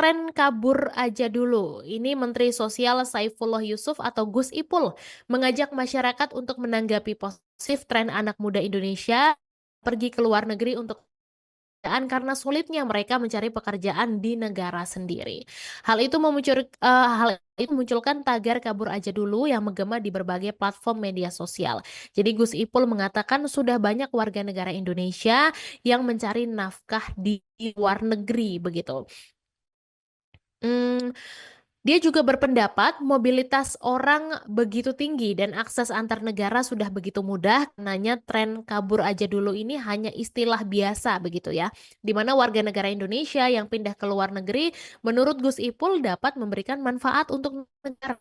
tren kabur aja dulu. Ini Menteri Sosial Saifullah Yusuf atau Gus Ipul mengajak masyarakat untuk menanggapi positif tren anak muda Indonesia pergi ke luar negeri untuk pekerjaan karena sulitnya mereka mencari pekerjaan di negara sendiri. Hal itu memunculkan tagar kabur aja dulu yang menggema di berbagai platform media sosial. Jadi Gus Ipul mengatakan sudah banyak warga negara Indonesia yang mencari nafkah di luar negeri begitu. Mmm, dia juga berpendapat mobilitas orang begitu tinggi dan akses antar negara sudah begitu mudah, karenanya tren kabur aja dulu ini hanya istilah biasa begitu ya. Di mana warga negara Indonesia yang pindah ke luar negeri menurut Gus Ipul dapat memberikan manfaat untuk negara.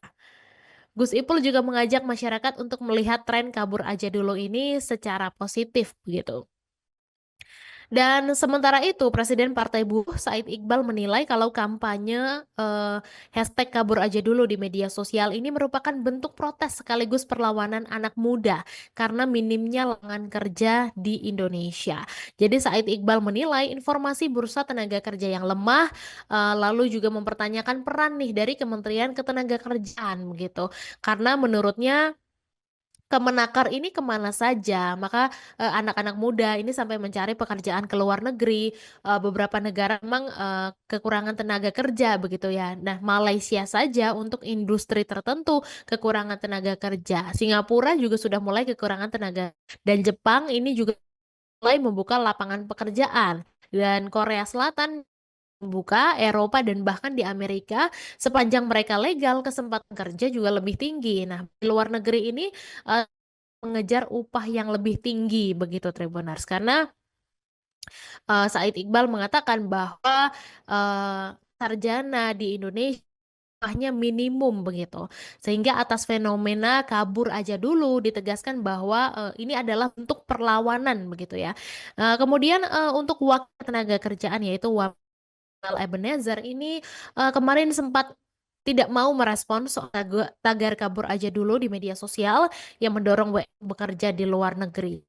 Gus Ipul juga mengajak masyarakat untuk melihat tren kabur aja dulu ini secara positif begitu. Dan sementara itu, Presiden Partai Buruh Said Iqbal menilai kalau kampanye hashtag kabur aja dulu di media sosial ini merupakan bentuk protes sekaligus perlawanan anak muda karena minimnya lapangan kerja di Indonesia. Jadi Said Iqbal menilai informasi bursa tenaga kerja yang lemah, lalu juga mempertanyakan peran nih dari Kementerian Ketenagakerjaan begitu. Karena menurutnya Kemenakar ini kemana saja, maka, anak-anak muda ini sampai mencari pekerjaan ke luar negeri, beberapa negara memang, kekurangan tenaga kerja begitu ya. Nah, Malaysia saja untuk industri tertentu kekurangan tenaga kerja, Singapura juga sudah mulai kekurangan tenaga dan Jepang ini juga mulai membuka lapangan pekerjaan, dan Korea Selatan membuka, Eropa dan bahkan di Amerika sepanjang mereka legal kesempatan kerja juga lebih tinggi. Nah, di luar negeri ini, eee, mengejar upah yang lebih tinggi begitu Tribuners, karena, Said Iqbal mengatakan bahwa, sarjana di Indonesia upahnya minimum begitu. Sehingga atas fenomena kabur aja dulu ditegaskan bahwa, ini adalah bentuk perlawanan begitu ya. Kemudian, untuk wakil tenaga kerjaan yaitu Ebenezer ini, kemarin sempat tidak mau merespons soal tagar kabur aja dulu di media sosial yang mendorong bekerja di luar negeri.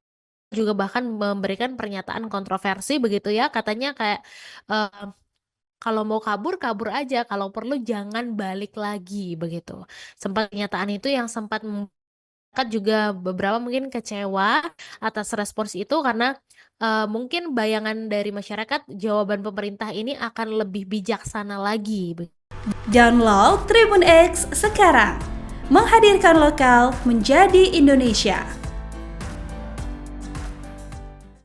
Juga bahkan memberikan pernyataan kontroversi begitu ya, katanya kayak, eee, "Kalau mau kabur, kabur aja, kalau perlu jangan balik lagi," begitu. Pernyataan itu yang sempat Kakak juga beberapa mungkin kecewa atas respons itu karena, mungkin bayangan dari masyarakat jawaban pemerintah ini akan lebih bijaksana lagi. Download Tribun X sekarang, menghadirkan lokal menjadi Indonesia.